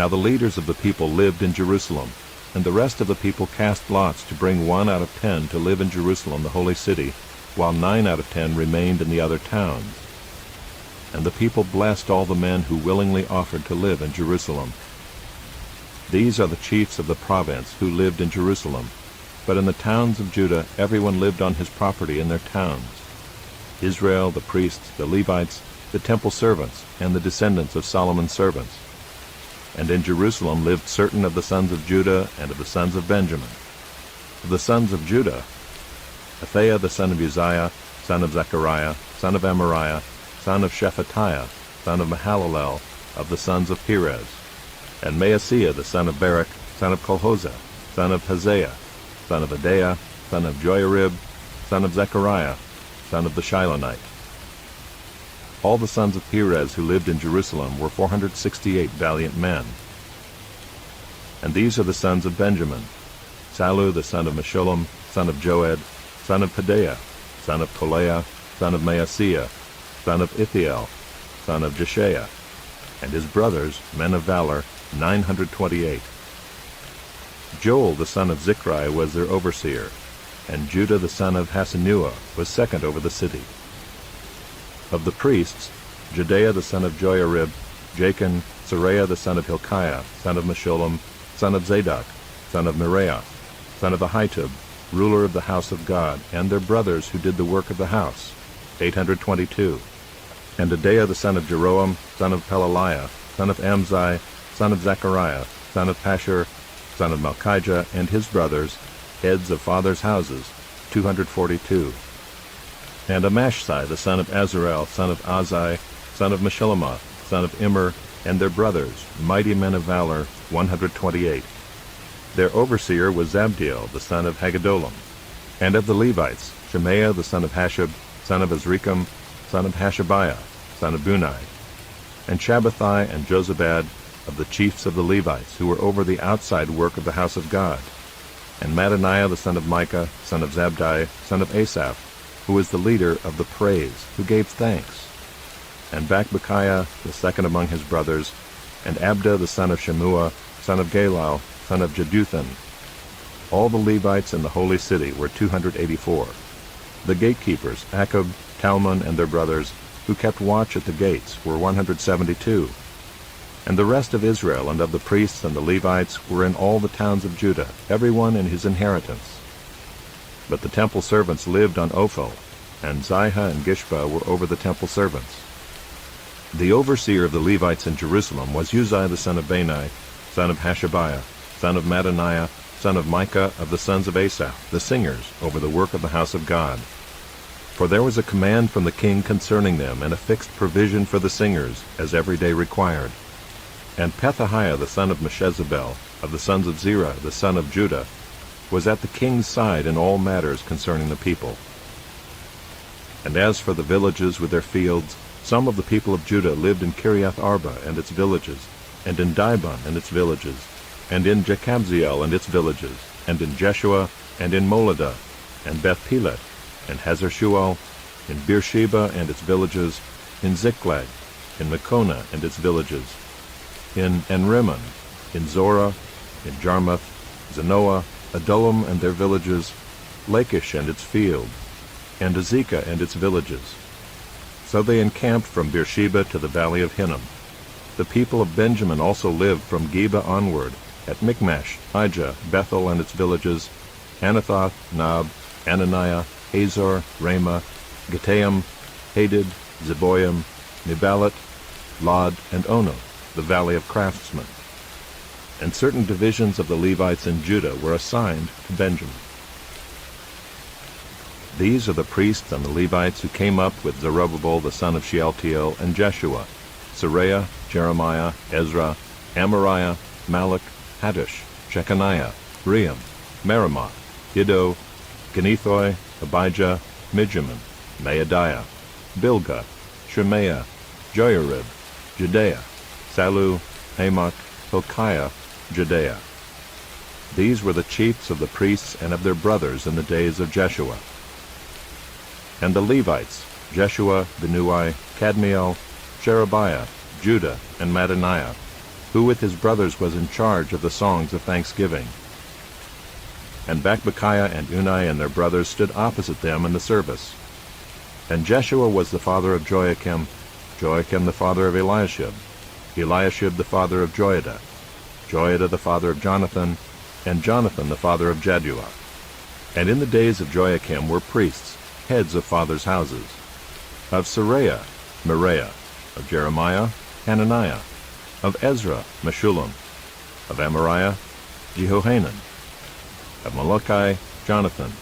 Now the leaders of the people lived in Jerusalem, and the rest of the people cast lots to bring 1 out of 10 to live in Jerusalem the holy city, while 9 out of 10 remained in the other towns. And the people blessed all the men who willingly offered to live in Jerusalem. These are the chiefs of the province who lived in Jerusalem, but in the towns of Judah everyone lived on his property in their towns: Israel, the priests, the Levites, the temple servants, and the descendants of Solomon's servants. And in Jerusalem lived certain of the sons of Judah and of the sons of Benjamin. Of the sons of Judah, Athaiah the son of Uzziah, son of Zechariah, son of Amariah, son of Shephatiah, son of Mahalalel, of the sons of Perez, and Maaseiah the son of Barak, son of Colhozeh, son of Haziah, son of Adaiah, son of Joiarib, son of Zechariah, son of the Shilonite. All the sons of Perez who lived in Jerusalem were 468 valiant men. And these are the sons of Benjamin: Sallu the son of Meshullam, son of Joed, son of Pedaiah, son of Toleah, son of Maaseiah, son of Ithiel, son of Jeshiah, and his brothers, men of valor, 928. Joel the son of Zichri was their overseer, and Judah the son of Hasenuah was second over the city. Of the priests, Jedaiah the son of Joiarib, Jachin, Seraiah the son of Hilkiah, son of Meshullam, son of Zadok, son of Meraioth, son of Ahitub, ruler of the house of God, and their brothers who did the work of the house, 822. And Adaiah the son of Jeroam, son of Pelaliah, son of Amzi, son of Zechariah, son of Pashur, son of Malchijah, and his brothers, heads of fathers' houses, 242. And Amashsai the son of Azarel, son of Azai, son of Meshillemoth, son of Immer, and their brothers, mighty men of valor, 128. Their overseer was Zabdiel the son of Haggedolim. And of the Levites, Shemaiah the son of Hashab, son of Azrikam, son of Hashabiah, son of Bunai, and Shabbathai and Jozabad, of the chiefs of the Levites, who were over the outside work of the house of God, and Mattaniah the son of Micah, son of Zabdi, son of Asaph, who was the leader of the praise, who gave thanks, and Bakbukiah the second among his brothers, and Abda the son of Shemua, son of Galal, son of Jeduthun. All the Levites in the holy city were 284. The gatekeepers, Akub, Talmon, and their brothers, who kept watch at the gates, were 172. And the rest of Israel and of the priests and the Levites were in all the towns of Judah, every one in his inheritance. But the temple servants lived on Ophel, and Ziha and Gishpa were over the temple servants. The overseer of the Levites in Jerusalem was Uzziah the son of Bani, son of Hashabiah, son of Mattaniah, son of Micah, of the sons of Asaph, the singers, over the work of the house of God. For there was a command from the king concerning them, and a fixed provision for the singers, as every day required. And Pethahiah the son of Meshezabel, of the sons of Zerah, the son of Judah, was at the king's side in all matters concerning the people. And as for the villages with their fields, some of the people of Judah lived in Kiriath Arba and its villages, and in Dibon and its villages, and in Jekabzeel and its villages, and in Jeshua, and in Moladah, and Beth Pelet, and Hazer-Shual, in Beersheba and its villages, in Ziklag, in Mekona and its villages, in Enrimmon, in Zorah, in Jarmuth, Zanoah, Adullam and their villages, Lachish and its field, and Azekah and its villages. So they encamped from Beersheba to the valley of Hinnom. The people of Benjamin also lived from Geba onward, at Michmash, Ijah, Bethel and its villages, Anathoth, Nob, Ananiah, Hazor, Ramah, Gittaim, Hadid, Zeboim, Neballat, Lod, and Ono, the valley of craftsmen. And certain divisions of the Levites in Judah were assigned to Benjamin. These are the priests and the Levites who came up with Zerubbabel the son of Shealtiel and Jeshua, Seraiah, Jeremiah, Ezra, Amariah, Malach, Haddush, Shechaniah, Ream, Meremoth, Iddo, Genethoi, Abijah, Mijamin, Maadiah, Bilgah, Shemaiah, Joiarib, Jedaiah, Sallu, Hamoch, Hilkiah, Jedaiah. These were the chiefs of the priests and of their brothers in the days of Jeshua. And the Levites, Jeshua, Binnui, Kadmiel, Sherebiah, Judah, and Mattaniah, who with his brothers was in charge of the songs of thanksgiving. And Bakbukiah and Unai and their brothers stood opposite them in the service. And Jeshua was the father of Joachim, Joachim the father of Eliashib, Eliashib the father of Joiada, Joiada the father of Jonathan, and Jonathan the father of Jaddua. And in the days of Joachim were priests, heads of fathers' houses. Of Seraiah, Meraiah. Of Jeremiah, Hananiah. Of Ezra, Meshullam. Of Amariah, Jehohanan. Of Malachi, Jonathan.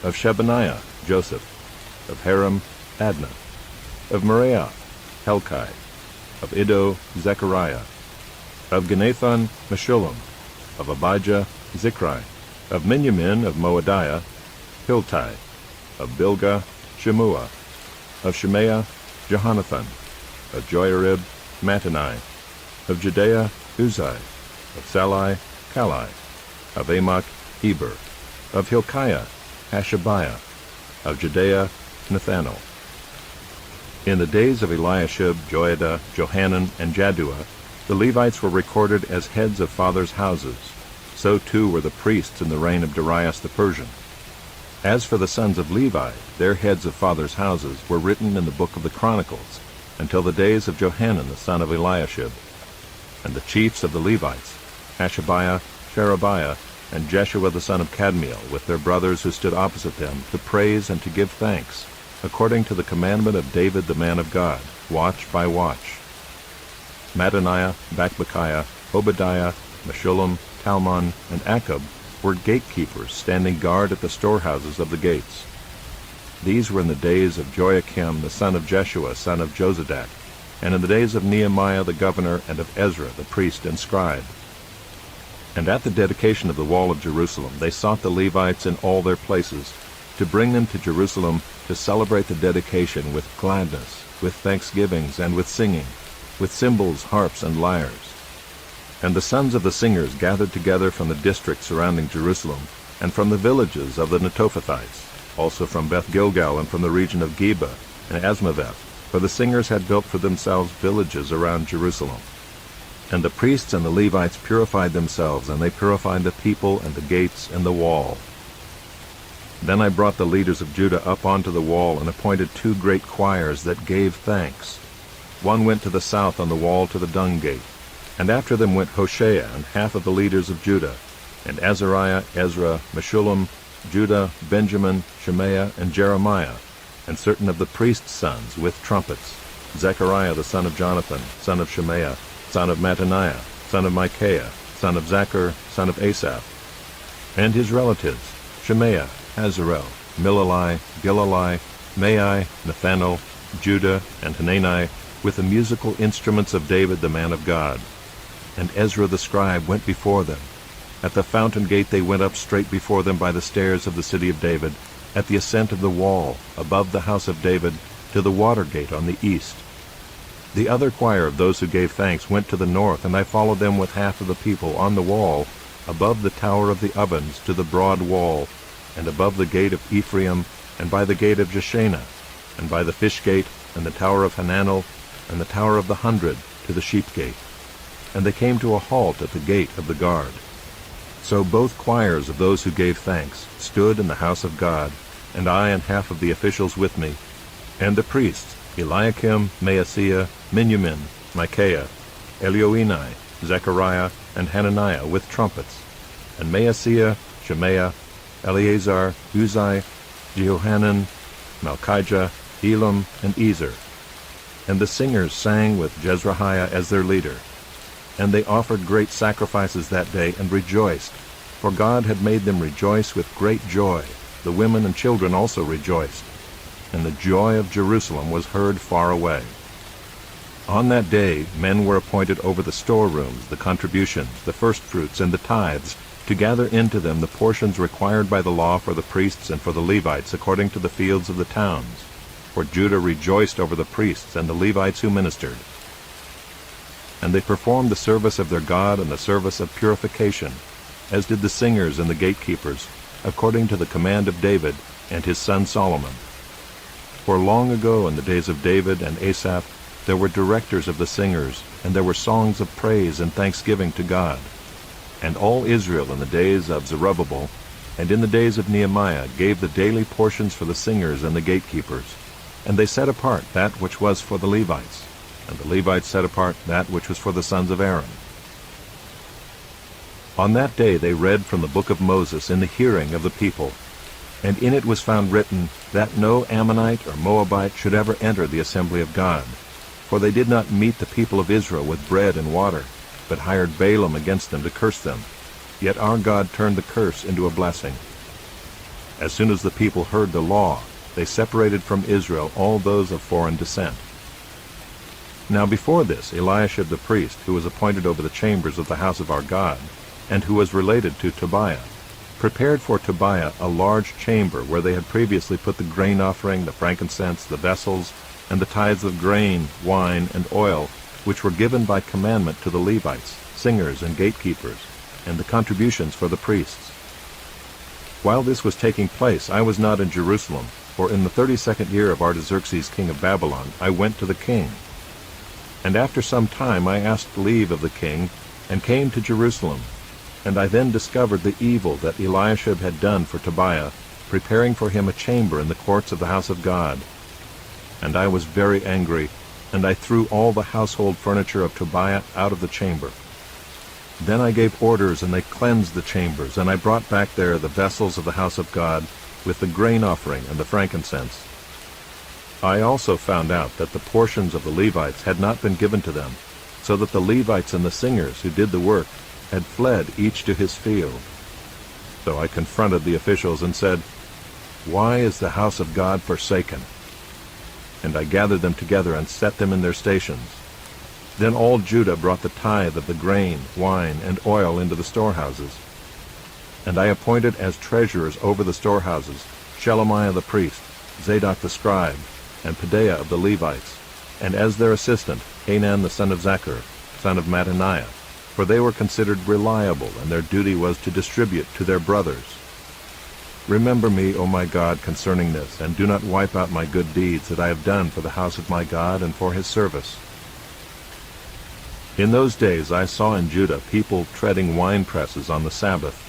Of Shebaniah, Joseph. Of Haram, Adnah. Of Meraiah, Helkai. Of Iddo, Zechariah. Of Ginnathon, Meshullam. Of Abijah, Zichri. Of Miniamin of Moadiah, Hiltai. Of Bilgah, Shemua. Of Shemaiah, Jehonathan. Of Joiarib, Mattani. Of Judea, Uzai. Of Salai, Kalai. Of Amok, Heber. Of Hilkiah, Hashabiah. Of Judea, Nethanel. In the days of Eliashib, Joiada, Johanan, and Jaddua, the Levites were recorded as heads of fathers' houses. So too were the priests in the reign of Darius the Persian. As for the sons of Levi, their heads of fathers' houses were written in the book of the Chronicles, until the days of Johanan the son of Eliashib. And the chiefs of the Levites, Hashabiah, Sherebiah, and Jeshua the son of Kadmiel, with their brothers who stood opposite them, to praise and to give thanks, according to the commandment of David the man of God, watch by watch. Mattaniah, Bakbukiah, Obadiah, Meshullam, Talmon, and Akub were gatekeepers standing guard at the storehouses of the gates. These were in the days of Joachim the son of Jeshua, son of Jozadak, and in the days of Nehemiah the governor, and of Ezra the priest and scribe. And at the dedication of the wall of Jerusalem they sought the Levites in all their places, to bring them to Jerusalem to celebrate the dedication with gladness, with thanksgivings, and with singing, with cymbals, harps, and lyres. And the sons of the singers gathered together from the district surrounding Jerusalem, and from the villages of the Netophathites, also from Beth Gilgal, and from the region of Geba and Asmaveth, for the singers had built for themselves villages around Jerusalem. And the priests and the Levites purified themselves, and they purified the people and the gates and the wall. Then I brought the leaders of Judah up onto the wall, and appointed 2 great choirs that gave thanks. One went to the south on the wall to the dung gate, and after them went Hoshea and half of the leaders of Judah, and Azariah, Ezra, Meshullam, Judah, Benjamin, Shemaiah, and Jeremiah, and certain of the priests' sons with trumpets, Zechariah the son of Jonathan, son of Shemaiah, son of Mattaniah, son of Micaiah, son of Zachar, son of Asaph, and his relatives, Shemaiah, Hazarel, Milalai, Gilalai, Maai, Nethanel, Judah, and Hanani, with the musical instruments of David the man of God. And Ezra the scribe went before them. At the fountain gate they went up straight before them by the stairs of the city of David, at the ascent of the wall, above the house of David, to the water gate on the east. The other choir of those who gave thanks went to the north, and I followed them with half of the people on the wall, above the tower of the ovens to the broad wall, and above the gate of Ephraim, and by the gate of Jeshanah, and by the fish gate, and the tower of Hananel, and the tower of the 100, to the sheep gate. And they came to a halt at the gate of the guard. So both choirs of those who gave thanks stood in the house of God, and I and half of the officials with me, and the priests, Eliakim, Maaseiah, Miniamin, Micaiah, Elioenai, Zechariah, and Hananiah with trumpets, and Maaseiah, Shemaiah, Eleazar, Uzai, Jehohanan, Malchijah, Elam, and Ezer. And the singers sang with Jezrahiah as their leader. And they offered great sacrifices that day, and rejoiced, for God had made them rejoice with great joy. The women and children also rejoiced, and the joy of Jerusalem was heard far away. On that day men were appointed over the storerooms, the contributions, the firstfruits, and the tithes, to gather into them the portions required by the law for the priests and for the Levites, according to the fields of the towns. For Judah rejoiced over the priests and the Levites who ministered. And they performed the service of their God and the service of purification, as did the singers and the gatekeepers, according to the command of David and his son Solomon. For long ago, in the days of David and Asaph, there were directors of the singers, and there were songs of praise and thanksgiving to God. And all Israel in the days of Zerubbabel and in the days of Nehemiah gave the daily portions for the singers and the gatekeepers, and they set apart that which was for the Levites, and the Levites set apart that which was for the sons of Aaron. On that day they read from the book of Moses in the hearing of the people, and in it was found written that no Ammonite or Moabite should ever enter the assembly of God, for they did not meet the people of Israel with bread and water, but hired Balaam against them to curse them. Yet our God turned the curse into a blessing. As soon as the people heard the law, they separated from Israel all those of foreign descent. Now before this, Eliashib the priest, who was appointed over the chambers of the house of our God, and who was related to Tobiah, prepared for Tobiah a large chamber where they had previously put the grain offering, the frankincense, the vessels, and the tithes of grain, wine, and oil, which were given by commandment to the Levites, singers, and gatekeepers, and the contributions for the priests. While this was taking place, I was not in Jerusalem, for in the 32nd year of Artaxerxes king of Babylon I went to the king. And after some time I asked leave of the king, and came to Jerusalem. And I then discovered the evil that Eliashib had done for Tobiah, preparing for him a chamber in the courts of the house of God. And I was very angry, and I threw all the household furniture of Tobiah out of the chamber. Then I gave orders, and they cleansed the chambers, and I brought back there the vessels of the house of God, with the grain offering and the frankincense. I also found out that the portions of the Levites had not been given to them, so that the Levites and the singers who did the work had fled each to his field. So I confronted the officials and said, "Why is the house of God forsaken?" And I gathered them together and set them in their stations. Then all Judah brought the tithe of the grain, wine, and oil into the storehouses. And I appointed as treasurers over the storehouses Shelemiah the priest, Zadok the scribe, and Pedaiah of the Levites, and as their assistant Hanan the son of Zaccur, son of Mattaniah, for they were considered reliable, and their duty was to distribute to their brothers. Remember me, O my God, concerning this, and do not wipe out my good deeds that I have done for the house of my God and for his service. In those days I saw in Judah people treading wine presses on the Sabbath,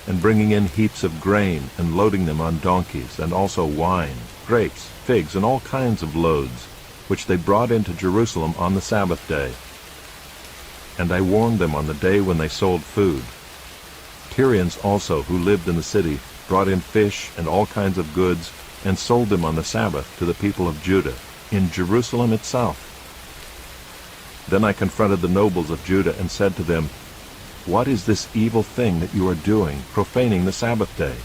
and bringing in heaps of grain, and loading them on donkeys, and also wine, grapes, figs, and all kinds of loads, which they brought into Jerusalem on the Sabbath day. And I warned them on the day when they sold food. Tyrians also, who lived in the city, brought in fish and all kinds of goods, and sold them on the Sabbath to the people of Judah, in Jerusalem itself. Then I confronted the nobles of Judah and said to them, "What is this evil thing that you are doing, profaning the Sabbath day?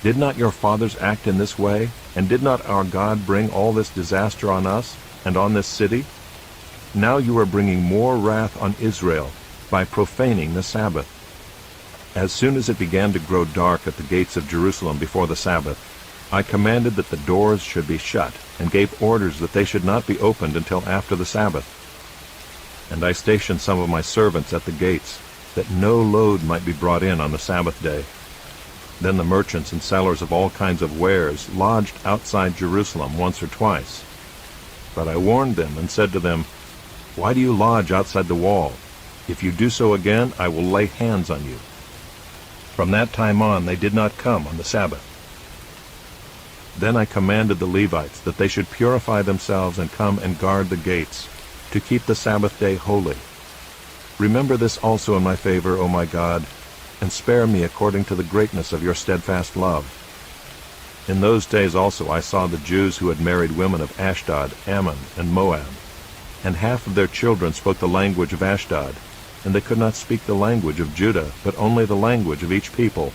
Did not your fathers act in this way, and did not our God bring all this disaster on us and on this city? Now you are bringing more wrath on Israel by profaning the Sabbath." As soon as it began to grow dark at the gates of Jerusalem before the Sabbath, I commanded that the doors should be shut, and gave orders that they should not be opened until after the Sabbath. And I stationed some of my servants at the gates, that no load might be brought in on the Sabbath day. Then the merchants and sellers of all kinds of wares lodged outside Jerusalem once or twice. But I warned them and said to them, "Why do you lodge outside the wall? If you do so again, I will lay hands on you." From that time on they did not come on the Sabbath. Then I commanded the Levites that they should purify themselves and come and guard the gates, to keep the Sabbath day holy. Remember this also in my favor, O my God, and spare me according to the greatness of your steadfast love. In those days also I saw the Jews who had married women of Ashdod, Ammon, and Moab, and half of their children spoke the language of Ashdod, and they could not speak the language of Judah, but only the language of each people.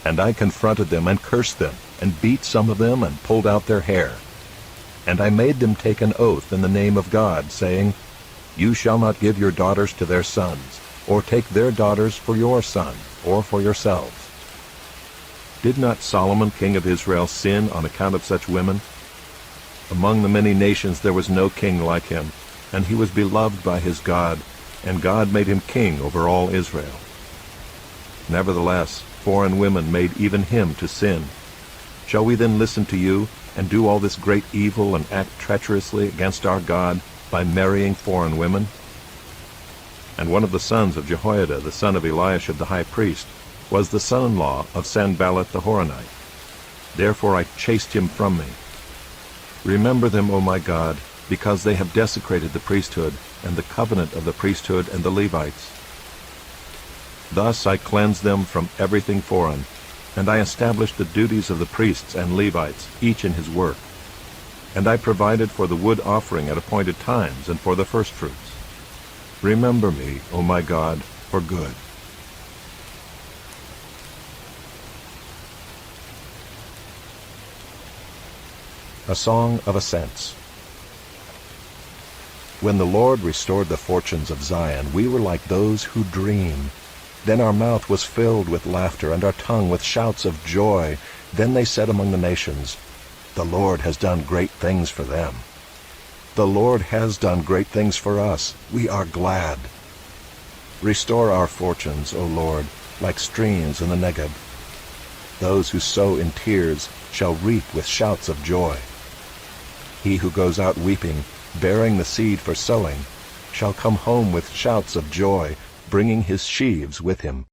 And I confronted them and cursed them, and beat some of them, and pulled out their hair. And I made them take an oath in the name of God, saying, "You shall not give your daughters to their sons, or take their daughters for your son, or for yourselves." Did not Solomon king of Israel sin on account of such women? Among the many nations there was no king like him, and he was beloved by his God, and God made him king over all Israel. Nevertheless, foreign women made even him to sin. Shall we then listen to you, and do all this great evil, and act treacherously against our God, By marrying foreign women? And one of the sons of Jehoiada, the son of Eliashib the high priest, was the son-in-law of Sanballat the Horonite. Therefore I chased him from me. Remember them, O my God, because they have desecrated the priesthood, and the covenant of the priesthood and the Levites. Thus I cleansed them from everything foreign, and I established the duties of the priests and Levites, each in his work. And I provided for the wood offering at appointed times, and for the firstfruits. Remember me, O my God, for good. A Song of Ascents. When the Lord restored the fortunes of Zion, we were like those who dream. Then our mouth was filled with laughter, and our tongue with shouts of joy. Then they said among the nations, The Lord has done great things for them. The Lord has done great things for us. We are glad. Restore our fortunes, O Lord, like streams in the Negeb. Those who sow in tears shall reap with shouts of joy. He who goes out weeping, bearing the seed for sowing, shall come home with shouts of joy, bringing his sheaves with him.